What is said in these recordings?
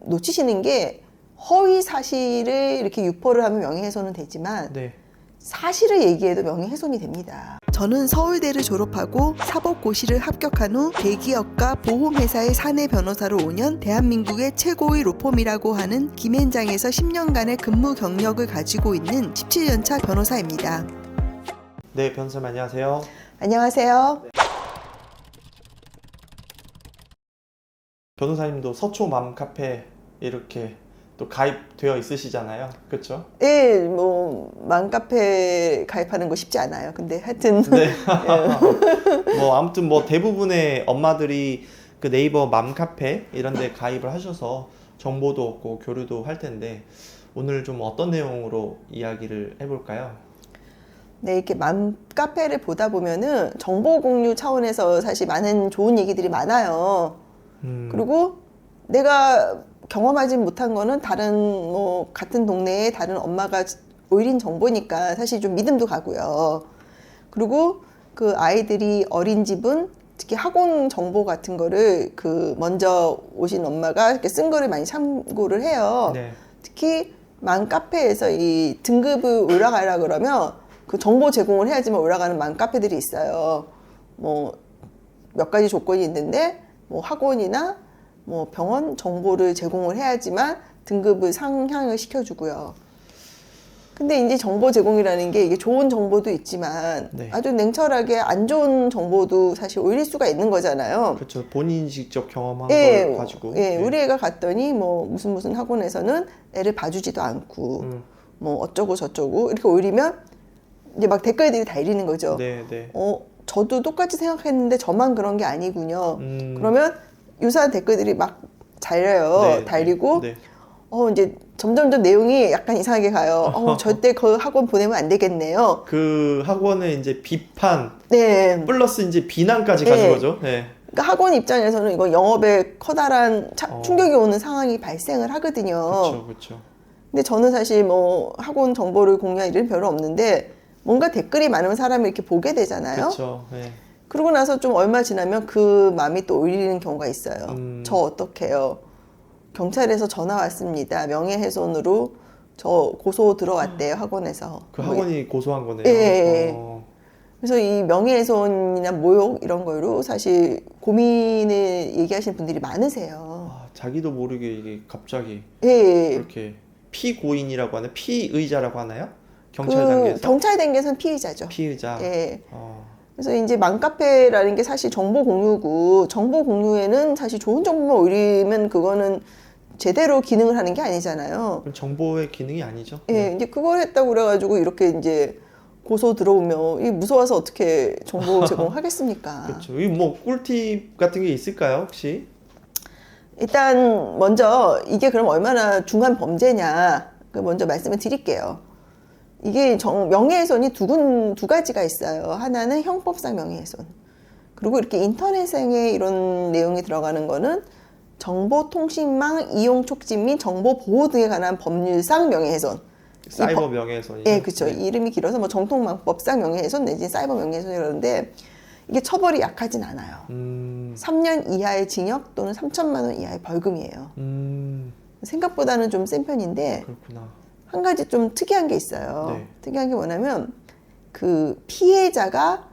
놓치시는 게 허위 사실을 이렇게 유포를 하면 명예훼손은 되지만 네. 사실을 얘기해도 명예훼손이 됩니다. 저는 서울대를 졸업하고 사법고시를 합격한 후 대기업과 보험회사의 사내 변호사로 5년, 대한민국의 최고의 로펌이라고 하는 김앤장에서 10년간의 근무 경력을 가지고 있는 17년차 변호사입니다. 네, 변호사님 안녕하세요. 안녕하세요. 변호사님도 서초 맘카페 이렇게 또 가입되어 있으시잖아요. 그렇죠? 예, 뭐 맘카페 가입하는 거 쉽지 않아요. 근데 하여튼 네. 뭐 아무튼 뭐 대부분의 엄마들이 그 네이버 맘카페 이런 데 가입을 하셔서 정보도 얻고 교류도 할 텐데 오늘 좀 어떤 내용으로 이야기를 해볼까요? 네, 이렇게 맘카페를 보다 보면은 정보 공유 차원에서 사실 많은 좋은 얘기들이 많아요. 그리고 내가 경험하지 못한 거는 다른 뭐 같은 동네에 다른 엄마가 올린 정보니까 사실 좀 믿음도 가고요. 그리고 그 아이들이 어린 집은 특히 학원 정보 같은 거를 그 먼저 오신 엄마가 이렇게 쓴 거를 많이 참고를 해요. 네. 특히 맘카페에서 이 등급을 올라가려 그러면 그 정보 제공을 해야지만 올라가는 맘카페들이 있어요. 뭐 몇 가지 조건이 있는데 뭐 학원이나 뭐 병원 정보를 제공을 해야지만 등급을 상향을 시켜주고요. 근데 이제 정보 제공이라는 게 이게 좋은 정보도 있지만 네. 아주 냉철하게 안 좋은 정보도 사실 올릴 수가 있는 거잖아요. 그렇죠. 본인이 직접 경험한 예, 걸 가지고. 예, 우리 애가 갔더니 뭐 무슨 학원에서는 애를 봐주지도 않고 뭐 어쩌고 저쩌고 이렇게 올리면 이제 막 댓글들이 달리는 거죠. 네, 네. 저도 똑같이 생각했는데 저만 그런 게 아니군요. 그러면 유사한 댓글들이 막 달려요. 네, 달리고 네. 이제 점점점 내용이 약간 이상하게 가요. 절대 그 학원 보내면 안 되겠네요. 그 학원의 이제 비판 네. 플러스 이제 비난까지 가진 네. 거죠. 네. 그러니까 학원 입장에서는 이거 영업에 커다란 충격이 오는 상황이 발생을 하거든요. 그렇죠, 그렇죠. 근데 저는 사실 뭐 학원 정보를 공유할 일은 별로 없는데 뭔가 댓글이 많으면 사람이 이렇게 보게 되잖아요. 그렇죠. 네. 그러고 나서 좀 얼마 지나면 그 마음이 또 올리는 경우가 있어요. 저 어떡해요? 경찰에서 전화 왔습니다. 명예훼손으로 저 고소 들어왔대요, 학원에서. 그 학원이 고소한 거네요. 예. 그래서 이 명예훼손이나 모욕 이런 거로 사실 고민을 얘기하시는 분들이 많으세요. 자기도 모르게 이게 갑자기 예. 이렇게 피고인이라고 하나요? 피의자라고 하나요? 경찰 단계에서? 경찰 단계에서는 피의자죠. 피의자. 예. 그래서 이제 맘카페라는 게 사실 정보 공유고 정보 공유에는 사실 좋은 정보만 올리면 그거는 제대로 기능을 하는 게 아니잖아요. 그럼 정보의 기능이 아니죠. 예, 네. 이제 그걸 했다고 그래가지고 이렇게 이제 고소 들어오면 이 무서워서 어떻게 정보 제공하겠습니까? 그렇죠. 이 뭐 꿀팁 같은 게 있을까요, 혹시? 일단 먼저 이게 그럼 얼마나 중한 범죄냐 그 먼저 말씀을 드릴게요. 이게 명예훼손이 두 가지가 있어요. 하나는 형법상 명예훼손. 그리고 이렇게 인터넷상에 이런 내용이 들어가는 거는 정보통신망 이용 촉진 및 정보 보호 등에 관한 법률상 명예훼손. 사이버 명예훼손이죠. 예, 그렇죠. 네. 이름이 길어서 뭐 정통망법상 명예훼손 내지 사이버 명예훼손이라는데 이게 처벌이 약하진 않아요. 3년 이하의 징역 또는 3천만 원 이하의 벌금이에요. 생각보다는 좀 센 편인데 그렇구나. 한 가지 좀 특이한 게 있어요. 네. 특이한 게 뭐냐면 그 피해자가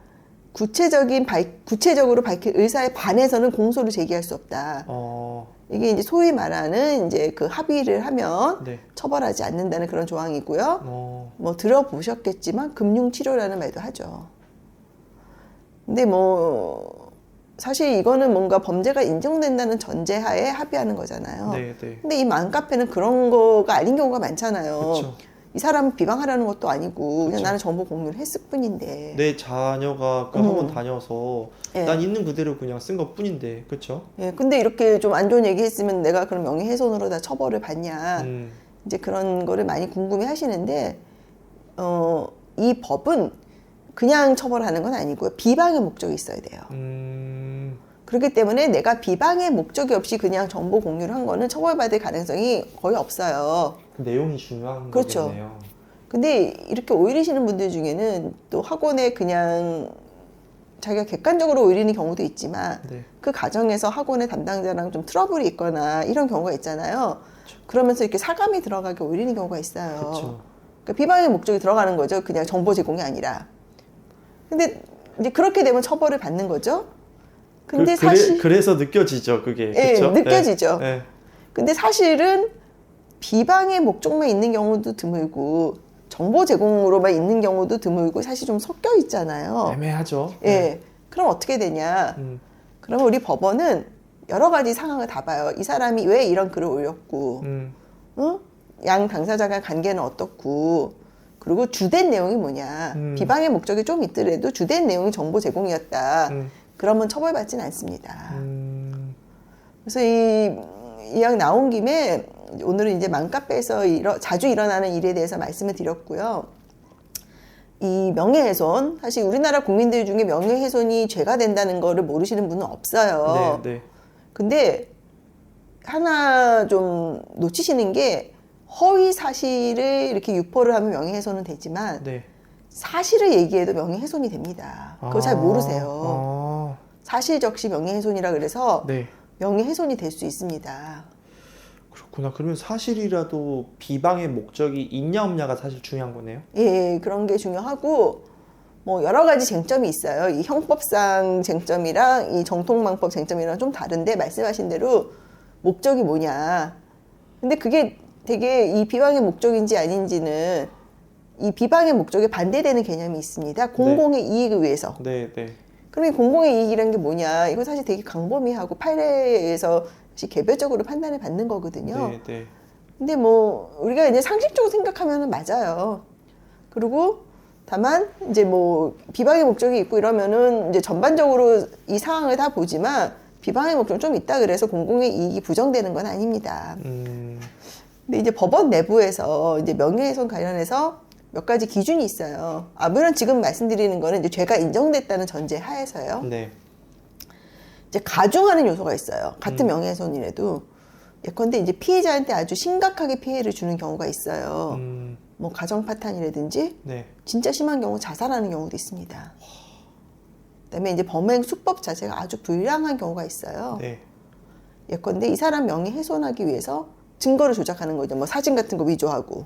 구체적으로 밝힐 의사에 반해서는 공소를 제기할 수 없다. 이게 이제 소위 말하는 이제 그 합의를 하면 네. 처벌하지 않는다는 그런 조항이고요. 뭐 들어보셨겠지만 금융치료라는 말도 하죠. 근데 뭐 사실 이거는 뭔가 범죄가 인정된다는 전제하에 합의하는 거잖아요. 네, 네. 근데 이 맘카페는 그런 거가 아닌 경우가 많잖아요. 그렇죠. 이 사람을 비방하라는 것도 아니고 그냥 그쵸. 나는 정보 공유를 했을 뿐인데. 내 자녀가 그 학원 다녀서 예. 난 있는 그대로 그냥 쓴 것 뿐인데, 그렇죠? 예, 근데 이렇게 좀 안 좋은 얘기 했으면 내가 그럼 명예훼손으로 다 처벌을 받냐. 이제 그런 거를 많이 궁금해 하시는데, 이 법은 그냥 처벌하는 건 아니고요. 비방의 목적이 있어야 돼요. 그렇기 때문에 내가 비방의 목적이 없이 그냥 정보 공유를 한 거는 처벌받을 가능성이 거의 없어요. 그 내용이 중요한 그렇죠. 거겠네요. 근데 이렇게 오일이시는 분들 중에는 또 학원에 그냥 자기가 객관적으로 의리는 경우도 있지만 네. 그 과정에서 학원의 담당자랑 좀 트러블이 있거나 이런 경우가 있잖아요. 그러면서 이렇게 사감이 들어가게 오리는 경우가 있어요. 그쵸. 그러니까 비방의 목적이 들어가는 거죠. 그냥 정보 제공이 아니라. 근데 이제 그렇게 되면 처벌을 받는 거죠. 근데 사실 그래서 느껴지죠, 그게. 예, 그쵸? 느껴지죠. 네. 근데 사실은 비방의 목적만 있는 경우도 드물고 정보 제공으로만 있는 경우도 드물고 사실 좀 섞여 있잖아요. 애매하죠. 예. 네. 그럼 어떻게 되냐? 음. 그러면 우리 법원은 여러 가지 상황을 다 봐요. 이 사람이 왜 이런 글을 올렸고, 어? 양 당사자간 관계는 어떻고, 그리고 주된 내용이 뭐냐. 비방의 목적이 좀 있더라도 주된 내용이 정보 제공이었다. 그러면 처벌받지는 않습니다. 그래서 이 이야기 나온 김에 오늘은 이제 맘카페에서 자주 일어나는 일에 대해서 말씀을 드렸고요. 이 명예훼손, 사실 우리나라 국민들 중에 명예훼손이 죄가 된다는 거를 모르시는 분은 없어요. 네, 네. 근데 하나 좀 놓치시는 게 허위 사실을 이렇게 유포를 하면 명예훼손은 되지만 네. 사실을 얘기해도 명예훼손이 됩니다. 그거 잘 모르세요. 사실적시 명예훼손이라 그래서 네. 명예훼손이 될 수 있습니다. 그렇구나. 그러면 사실이라도 비방의 목적이 있냐 없냐가 사실 중요한 거네요. 예, 그런 게 중요하고 뭐 여러 가지 쟁점이 있어요. 이 형법상 쟁점이랑 이 정통망법 쟁점이랑 좀 다른데 말씀하신 대로 목적이 뭐냐. 근데 그게 되게 이 비방의 목적인지 아닌지는 이 비방의 목적에 반대되는 개념이 있습니다. 공공의 이익을 위해서. 네, 네. 그럼 이 공공의 이익이라는 게 뭐냐. 이거 사실 되게 광범위하고 판례에서 개별적으로 판단을 받는 거거든요. 네, 네. 근데 뭐 우리가 이제 상식적으로 생각하면은 맞아요. 그리고 다만 이제 뭐 비방의 목적이 있고 이러면은 이제 전반적으로 이 상황을 다 보지만 비방의 목적이 좀 있다 그래서 공공의 이익이 부정되는 건 아닙니다. 근데 이제 법원 내부에서 이제 명예훼손 관련해서 몇 가지 기준이 있어요. 물론 지금 말씀드리는 거는 이제 죄가 인정됐다는 전제 하에서요. 네. 이제 가중하는 요소가 있어요. 같은 명예훼손이라도 예컨대 이제 피해자한테 아주 심각하게 피해를 주는 경우가 있어요. 뭐 가정 파탄이라든지 네. 진짜 심한 경우 자살하는 경우도 있습니다. 그다음에 이제 범행 수법 자체가 아주 불량한 경우가 있어요. 네. 예컨대 이 사람 명예훼손하기 위해서 증거를 조작하는 거죠. 뭐 사진 같은 거 위조하고.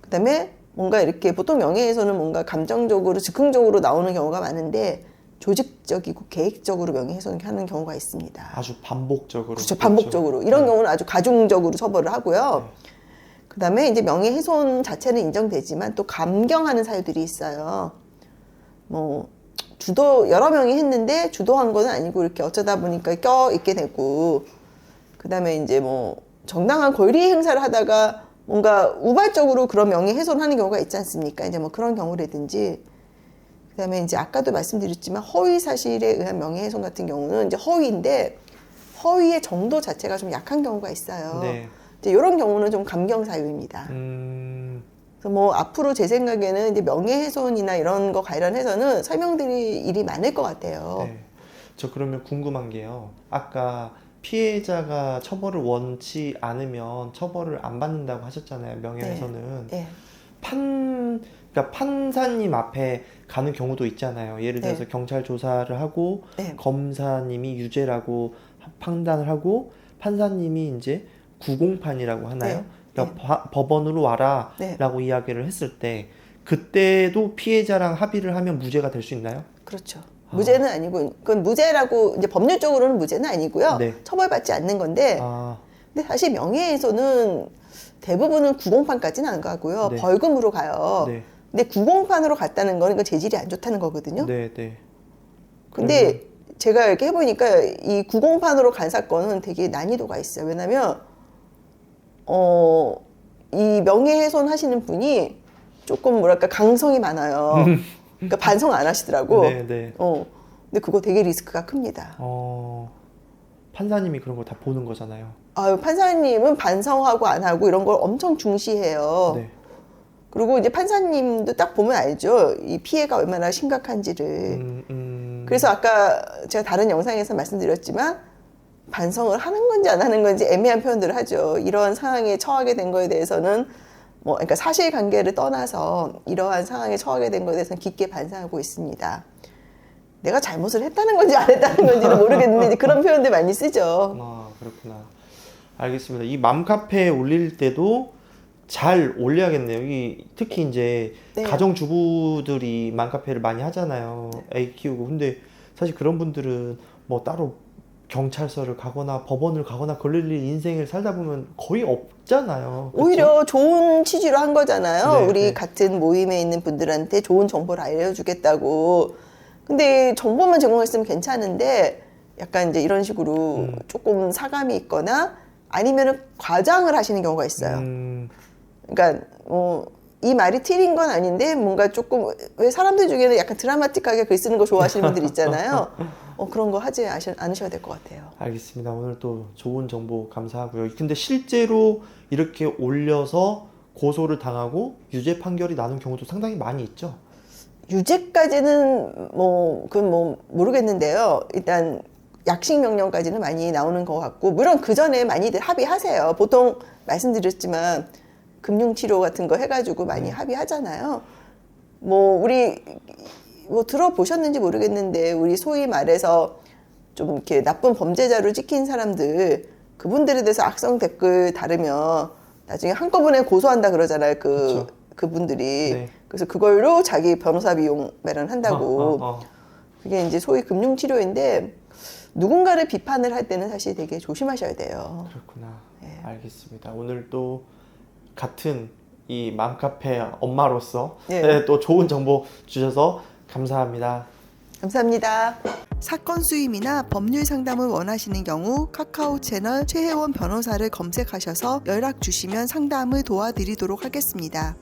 그다음에 뭔가 이렇게 보통 명예훼손은 뭔가 감정적으로 즉흥적으로 나오는 경우가 많은데 조직적이고 계획적으로 명예훼손을 하는 경우가 있습니다. 아주 반복적으로. 그렇죠. 반복적으로. 이런 경우는 아주 가중적으로 처벌을 하고요. 그다음에 이제 명예훼손 자체는 인정되지만 또 감경하는 사유들이 있어요. 뭐 여러 명이 했는데 주도한 건 아니고 이렇게 어쩌다 보니까 껴있게 되고, 그다음에 이제 뭐 정당한 권리 행사를 하다가 뭔가 우발적으로 그런 명예훼손을 하는 경우가 있지 않습니까? 이제 뭐 그런 경우라든지, 그다음에 이제 아까도 말씀드렸지만 허위 사실에 의한 명예훼손 같은 경우는 이제 허위인데 허위의 정도 자체가 좀 약한 경우가 있어요. 네. 이제 이런 경우는 좀 감경 사유입니다. 그래서 뭐 앞으로 제 생각에는 이제 명예훼손이나 이런 거 관련해서는 설명드릴 일이 많을 것 같아요. 네. 저 그러면 궁금한 게요. 아까 피해자가 처벌을 원치 않으면 처벌을 안 받는다고 하셨잖아요. 명예훼손은. 네. 그러니까 판사님 앞에 가는 경우도 있잖아요. 예를 들어서 네. 경찰 조사를 하고 네. 검사님이 유죄라고 판단을 하고 판사님이 이제 구공판이라고 하나요? 네. 그러니까 법원으로 와라 네. 라고 이야기를 했을 때 그때도 피해자랑 합의를 하면 무죄가 될 수 있나요? 그렇죠. 무죄는 아니고, 그건 무죄라고 이제 법률적으로는 무죄는 아니고요. 네. 처벌받지 않는 건데, 근데 사실 명예훼손은 대부분은 구공판까지는 안 가고요. 네. 벌금으로 가요. 네. 근데 구공판으로 갔다는 거는 그 재질이 안 좋다는 거거든요. 네, 네. 근데 제가 이렇게 해보니까 이 구공판으로 간 사건은 되게 난이도가 있어요. 왜냐면 이 명예훼손 하시는 분이 조금 뭐랄까 강성이 많아요. 그러니까 반성 안 하시더라고. 네, 네. 근데 그거 되게 리스크가 큽니다. 판사님이 그런 거 다 보는 거잖아요. 판사님은 반성하고 안 하고 이런 걸 엄청 중시해요. 네. 그리고 이제 판사님도 딱 보면 알죠. 이 피해가 얼마나 심각한지를. 그래서 아까 제가 다른 영상에서 말씀드렸지만 반성을 하는 건지 안 하는 건지 애매한 표현들을 하죠. 이러한 상황에 처하게 된 거에 대해서는 그러니까 사실관계를 떠나서 이러한 상황에 처하게 된 거에 대해서는 깊게 반성하고 있습니다. 내가 잘못을 했다는 건지 안 했다는 건지는 모르겠는데 이제 그런 표현들 많이 쓰죠. 아, 그렇구나. 알겠습니다. 이 맘카페에 올릴 때도 잘 올려야겠네요. 특히 이제 네. 가정주부들이 맘카페를 많이 하잖아요. 애 키우고. 근데 사실 그런 분들은 뭐 따로 경찰서를 가거나 법원을 가거나 그럴 일 인생을 살다 보면 거의 없잖아요. 그쵸? 오히려 좋은 취지로 한 거잖아요. 네, 우리 네. 같은 모임에 있는 분들한테 좋은 정보를 알려주겠다고. 근데 정보만 제공했으면 괜찮은데 약간 이제 이런 식으로 조금 사감이 있거나 아니면은 과장을 하시는 경우가 있어요. 그러니까 이 말이 틀린 건 아닌데 뭔가 조금 왜 사람들 중에는 약간 드라마틱하게 글 쓰는 거 좋아하시는 분들 있잖아요. 그런 거 하지 않으셔야 될 것 같아요. 알겠습니다. 오늘 또 좋은 정보 감사하고요. 근데 실제로 이렇게 올려서 고소를 당하고 유죄 판결이 나는 경우도 상당히 많이 있죠. 유죄까지는 그건 모르겠는데요. 일단 약식 명령까지는 많이 나오는 것 같고, 물론 그 전에 많이들 합의하세요. 보통 말씀드렸지만 금융치료 같은 거 해가지고 많이 합의하잖아요. 우리 들어보셨는지 모르겠는데 우리 소위 말해서 좀 이렇게 나쁜 범죄자로 찍힌 사람들, 그분들에 대해서 악성 댓글 다르면 나중에 한꺼번에 고소한다 그러잖아요. 그쵸. 그분들이. 네. 그래서 그걸로 자기 변호사 비용 마련한다고. 그게 이제 소위 금융치료인데 누군가를 비판을 할 때는 사실 되게 조심하셔야 돼요. 그렇구나. 네. 알겠습니다. 오늘 또 같은 이 맘카페 엄마로서 네. 또 좋은 정보 주셔서 감사합니다. 감사합니다. 사건 수임이나 법률 상담을 원하시는 경우 카카오 채널 최혜원 변호사를 검색하셔서 연락 주시면 상담을 도와드리도록 하겠습니다.